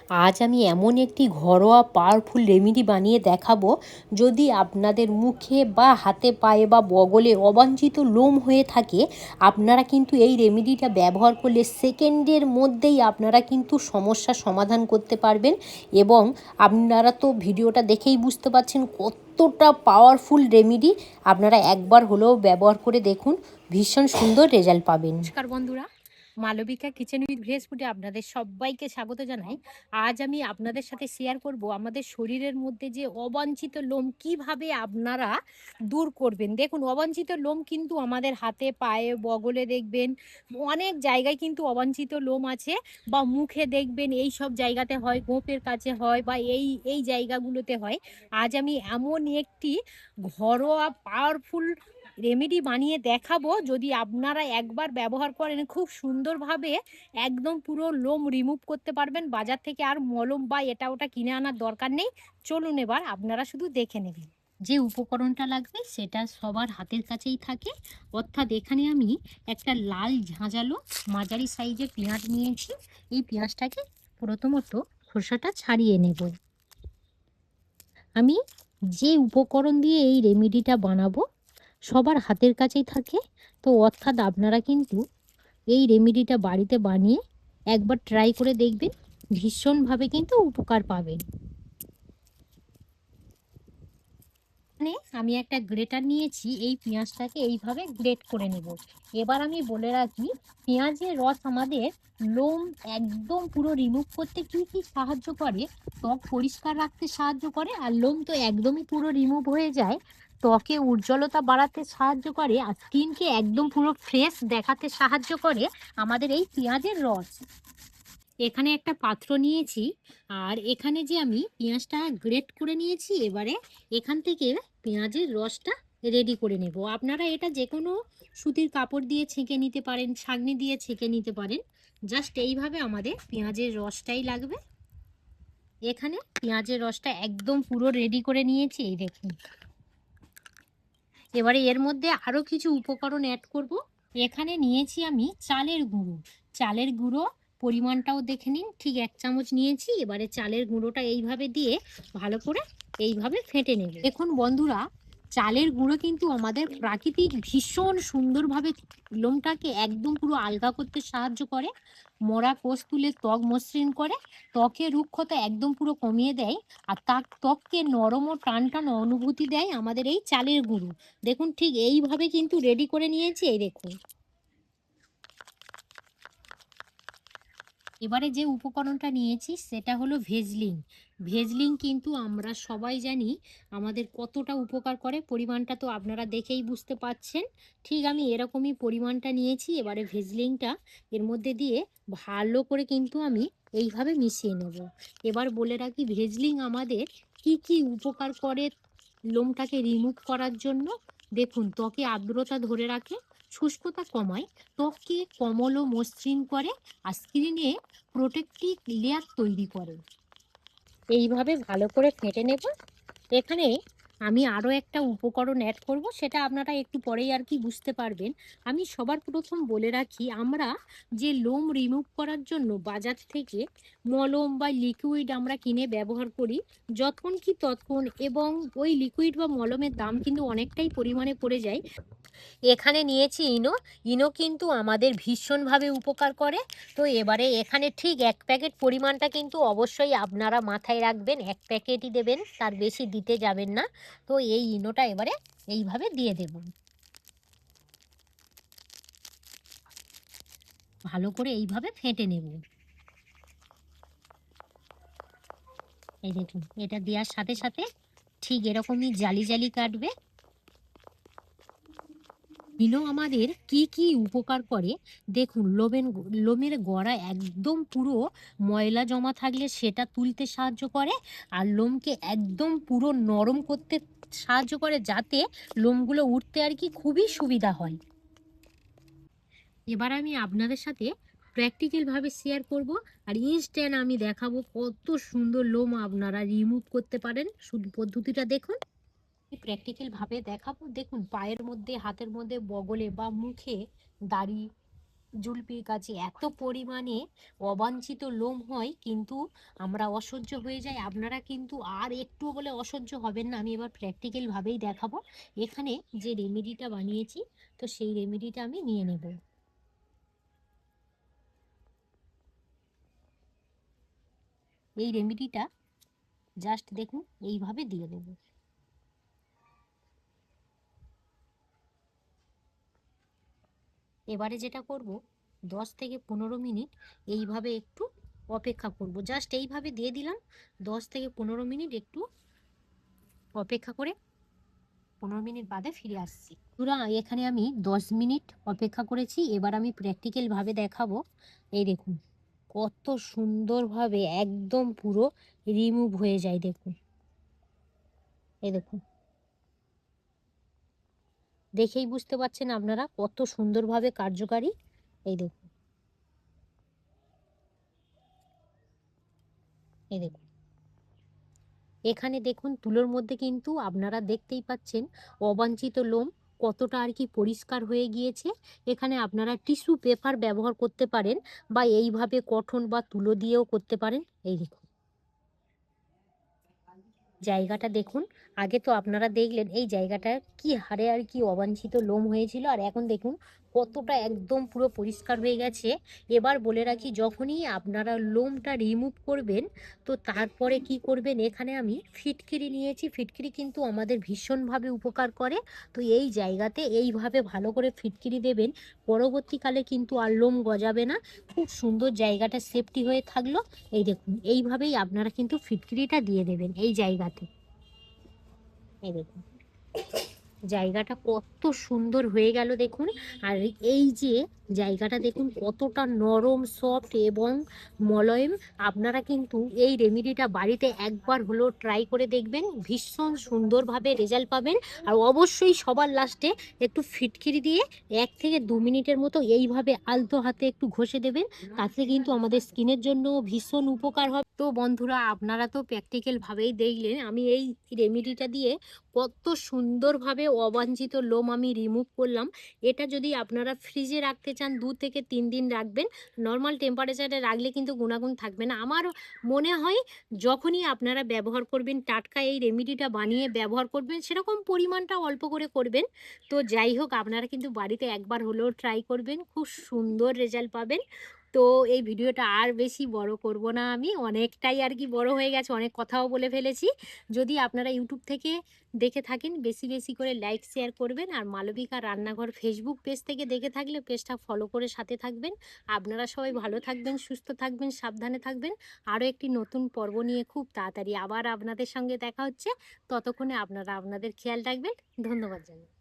আজ আমি এমন একটি ঘরোয়া পাওয়ারফুল রেমেডি বানিয়ে দেখাবো। যদি আপনাদের মুখে বা হাতে পায়ে বা বগলে অবাঞ্ছিত লোম হয়ে থাকে, আপনারা কিন্তু এই রেমেডিটা ব্যবহার করলে সেকেন্ডের মধ্যেই আপনারা কিন্তু সমস্যার সমাধান করতে পারবেন। এবং আপনারা তো ভিডিওটা দেখেই বুঝতে পারছেন কতটা পাওয়ারফুল রেমেডি। আপনারা একবার হলেও ব্যবহার করে দেখুন, ভীষণ সুন্দর রেজাল্ট পাবেন। নমস্কার বন্ধুরা, মালবিকা কিচেন উইথ ভেজ ফুডে আপনাদের সবাইকে স্বাগত জানাই। আজ আমি আপনাদের সাথে শেয়ার করব আমাদের শরীরের মধ্যে যে অবাঞ্ছিত লোম কিভাবে আপনারা দূর করবেন। দেখুন, অবাঞ্ছিত লোম কিন্তু আমাদের হাতে পায়ে বগলে দেখবেন অনেক জায়গায় কিন্তু অবাঞ্ছিত লোম আছে, বা মুখে দেখবেন এই সব জায়গাতে হয়, গোঁপের কাছে হয়, বা এই এই জায়গাগুলোতে হয়। আজ আমি এমন একটি ঘরোয়া পাওয়ারফুল রেমেডি বানিয়ে দেখাবো, যদি আপনারা একবার ব্যবহার করেন খুব সুন্দরভাবে একদম পুরো লোম রিমুভ করতে পারবেন। বাজার থেকে আর মলম বা এটা ওটা কিনে আনার দরকার নেই। চলুন এবার আপনারা শুধু দেখে নেবেন। যে উপকরণটা লাগবে সেটা সবার হাতের কাছেই থাকে, অর্থাৎ এখানে আমি একটা লাল ঝাঁঝালো মাঝারি সাইজের পেঁয়াজ নিয়েছি। এই পেঁয়াজটাকে প্রথমত খোসাটা ছাড়িয়ে নেব। আমি যে উপকরণ দিয়ে এই রেমেডিটা বানাবো সবার হাতের কাছেই থাকে, তো অর্থাৎ আপনারা কিন্তু এই রেমেডিটা বাড়িতে বানিয়ে একবার ট্রাই করে দেখবেন, ভীষণভাবে কিন্তু উপকার পাবেন। মানে আমি একটা গ্রেটার নিয়েছি, এই পেঁয়াজটাকে এইভাবে গ্রেট করে নেব। এবার আমি বলে রাখি, পেঁয়াজের রস আমাদের লোম একদম পুরো রিমুভ করতে কি কি সাহায্য করে, ত্বক পরিষ্কার রাখতে সাহায্য করে, আর লোম তো একদমই পুরো রিমুভ হয়ে যায়, ত্বকে উজ্জ্বলতা বাড়াতে সাহায্য করে, আর স্কিনকে একদম পুরো ফ্রেশ দেখাতে সাহায্য করে আমাদের এই পেঁয়াজের রস। এখানে একটা পাত্র নিয়েছি, আর এখানে যে আমি পেঁয়াজটা গ্রেট করে নিয়েছি, এবারে এখান থেকে পেঁয়াজের রসটা রেডি করে নেব। আপনারা এটা যে কোনো সুতির কাপড় দিয়ে ছেঁকে নিতে পারেন, ছাঁকনি দিয়ে ছেঁকে নিতে পারেন। জাস্ট এইভাবে আমাদের পেঁয়াজের রসটাই লাগবে। এখানে পেঁয়াজের রসটা একদম পুরো রেডি করে নিয়েছি, এই দেখুন। এবারে এর মধ্যে আরও কিছু উপকরণ অ্যাড করব। এখানে নিয়েছি আমি চালের গুঁড়ো। চালের গুঁড়ো পরিমাণটাও দেখে নিন, ঠিক 1 চামচ নিয়েছি। এবারে চালের গুঁড়োটা এইভাবে দিয়ে ভালো করে এইভাবে ফেটে নেব। দেখুন বন্ধুরা, চালের গুঁড়ো কিন্তু আমাদের প্রাকৃতিক ভীষণ সুন্দরভাবে লোমটাকে একদম পুরো আলগা করতে সাহায্য করে, মরা কোষ তুলে ত্বক মসৃণ করে, ত্বকের রুক্ষতা একদম পুরো কমিয়ে দেয়, আর তার ত্বককে নরম ও টান টান অনুভূতি দেয় আমাদের এই চালের গুঁড়ো। দেখুন, ঠিক এইভাবে কিন্তু রেডি করে নিয়েছি, এই দেখুন। এবারে যে উপকরণটা নিয়েছি সেটা হলো ভেজলিন। ভেজলিন কিন্তু আমরা সবাই জানি আমাদের কতটা উপকার করে, পরিমাণটা তো আপনারা দেখেই বুঝতে পারছেন। ঠিক আমি এরকমই পরিমাণটা নিয়েছি। এবারে ভেজলিনটা এর মধ্যে দিয়ে ভালো করে কিন্তু আমি এইভাবে মিশিয়ে নেব। এবার বলে রাখি, ভেজলিন আমাদের কি কি উপকার করে লোমটাকে রিমুভ করার জন্য। দেখুন, ত্বকে আর্দ্রতা ধরে রাখে, শুষ্কতা কমায়, ত্বককে কোমল ও মসৃণ করে, আর স্কিনে প্রোটেক্টিভ লেয়ার তৈরি করে। এইভাবে ভালো করে ফেটে নেব। এখানে আমি আরও একটা উপকরণ অ্যাড করব, সেটা আপনারা একটু পরেই আর কি বুঝতে পারবেন। আমি সবার প্রথম বলে রাখি, আমরা যে লোম রিমুভ করার জন্য বাজার থেকে মলম বা লিকুইড আমরা কিনে ব্যবহার করি, যতক্ষণ কি ততক্ষণ, এবং ওই লিকুইড বা মলমের দাম কিন্তু অনেকটাই পরিমাণে পড়ে যায়। এখানে নিয়েছি ইনো। ইনো কিন্তু আমাদের ভীষণভাবে উপকার করে। তো এবারে এখানে ঠিক 1 প্যাকেট পরিমাণটা কিন্তু অবশ্যই আপনারা মাথায় রাখবেন, 1 প্যাকেটই দেবেন, তার বেশি দিতে যাবেন না। তো এই ইনোটা এবারে এইভাবে দিয়ে দেব। ভালো করে এইভাবে ফেটে নেব। এই দেখুন, এটা দেওয়ার সাথে সাথে ঠিক এরকমই জালি জালি কাটবে। ইনো আমাদের কি কি উপকার করে দেখুন। লোমের গোড়া একদম পুরো ময়লা জমা থাকলে সেটা তুলতে সাহায্য করে, আর লোমকে একদম পুরো নরম করতে সাহায্য করে, যাতে লোমগুলো উঠতে আর কি খুবই সুবিধা হয়। এবার আমি আপনাদের সাথে প্র্যাকটিক্যাল ভাবে শেয়ার করব, আর ইনস্ট্যান্ট আমি দেখাবো কত সুন্দর লোম আপনারা রিমুভ করতে পারেন। শুধু পদ্ধতিটা দেখুন, প্র্যাকটিক্যাল ভাবে দেখাবো। দেখুন, পায়ের মধ্যে, হাতের মধ্যে, বগলে বা মুখে দাড়ি জুলপির কাছে এত পরিমাণে অবাঞ্ছিত লোম হয়, কিন্তু আমরা অসহ্য হয়ে যাই। আপনারা কিন্তু আর একটু বলে অসহ্য হবেন না। আমি এবার প্র্যাকটিক্যাল ভাবেই দেখাবো। এখানে যে রেমেডিটা বানিয়েছি, তো সেই রেমেডিটা আমি নিয়ে নেব। এই রেমেডিটা জাস্ট দেখুন এইভাবে দিয়ে দেব। এবারে যেটা করব, 10 থেকে 15 মিনিট এইভাবে একটু অপেক্ষা করব। জাস্ট এইভাবে দিয়ে দিলাম, 10 থেকে 15 মিনিট একটু অপেক্ষা করে 15 মিনিট বাদে ফিরে আসছি। পুরা এখানে আমি 10 মিনিট অপেক্ষা করেছি। এবার আমি প্র্যাকটিক্যাল ভাবে দেখাবো। এই দেখুন কত সুন্দরভাবে একদম পুরো রিমুভ হয়ে যায়। দেখুন, এই দেখুন, দেখেই বুঝতে পারছেন আপনারা কত সুন্দরভাবে কার্যকারী। এই দেখুন, এই দেখুন, এখানে দেখুন তুলোর মধ্যে কিন্তু আপনারা দেখতেই পাচ্ছেন অবাঞ্ছিত লোম কতটা আর কি পরিষ্কার হয়ে গিয়েছে। এখানে আপনারা টিস্যু পেপার ব্যবহার করতে পারেন, বা এইভাবে কটন বা তুলো দিয়েও করতে পারেন। এই দেখুন জায়গাটা দেখুন, আগে তো আপনারা দেখলেন এই জায়গাটা কি হারে আর কি অবাঞ্ছিত লোম হয়েছিল, আর এখন দেখুন কতটা একদম পুরো পরিষ্কার হয়ে গেছে। এবার বলে রাখি, যখনই আপনারা লোমটা রিমুভ করবেন, তো তারপরে কি করবেন, এখানে আমি ফিটকিরি নিয়েছি। ফিটকিরি কিন্তু আমাদের ভীষণভাবে উপকার করে। তো এই জায়গাতে এইভাবে ভালো করে ফিটকিরি দেবেন, পরবর্তীকালে কিন্তু আর লোম গজাবে না। খুব সুন্দর জায়গাটা সেফটি হয়ে থাকলো। এই দেখুন এইভাবেই আপনারা কিন্তু ফিটকিরিটা দিয়ে দেবেন এই জায়গাতে। এই দেখুন জায়গাটা কত সুন্দর হয়ে গেল দেখুন। আর এই যে জায়গাটা দেখুন কতটা নরম, সফট এবং মলয়েম। আপনারা কিন্তু এই রেমেডিটা বাড়িতে একবার হলেও ট্রাই করে দেখবেন, ভীষণ সুন্দরভাবে রেজাল্ট পাবেন। আর অবশ্যই সবার লাস্টে একটু ফিটকিরি দিয়ে 1 থেকে 2 মিনিটের মতো এইভাবে আলতো হাতে একটু ঘষে দেবেন। তাতে কিন্তু আমাদের স্কিনের জন্য ভীষণ উপকার হবে। তো বন্ধুরা, আপনারা তো প্র্যাকটিক্যাল ভাবেই দেখলেন আমি এই রেমেডিটা দিয়ে কত সুন্দরভাবে অবাঞ্ছিত লোম আমি রিমুভ করলাম। এটা যদি আপনারা ফ্রিজে রাখতে চান 2 থেকে 3 দিন রাখবেন। নর্মাল টেম্পারেচারে রাখলে কিন্তু গুণাগুণ থাকবে না। আমার মনে হয় যখনই আপনারা ব্যবহার করবেন, টাটকা এই রেমেডিটা বানিয়ে ব্যবহার করবেন, সেরকম পরিমাণটা অল্প করে করবেন। তো যাই হোক, আপনারা কিন্তু বাড়িতে একবার হলেও ট্রাই করবেন, খুব সুন্দর রেজাল্ট পাবেন। তো এই ভিডিওটা আর বেশি বড় করব না, আমি অনেকটাই আর কি বড় হয়ে গেছে, অনেক কথাও বলে ফেলেছি। যদি আপনারা ইউটিউব থেকে দেখে থাকেন, বেশি বেশি করে লাইক শেয়ার করবেন। আর মালবিকা রান্নাঘর ফেসবুক পেজ থেকে দেখে থাকলে পেজটা ফলো করে সাথে থাকবেন। আপনারা সবাই ভালো থাকবেন, সুস্থ থাকবেন, সাবধানে থাকবেন। আরও একটি নতুন পর্ব নিয়ে খুব তাড়াতাড়ি আবার আপনাদের সঙ্গে দেখা হচ্ছে। ততক্ষণে আপনারা আপনাদের খেয়াল রাখবেন। ধন্যবাদ জানাই।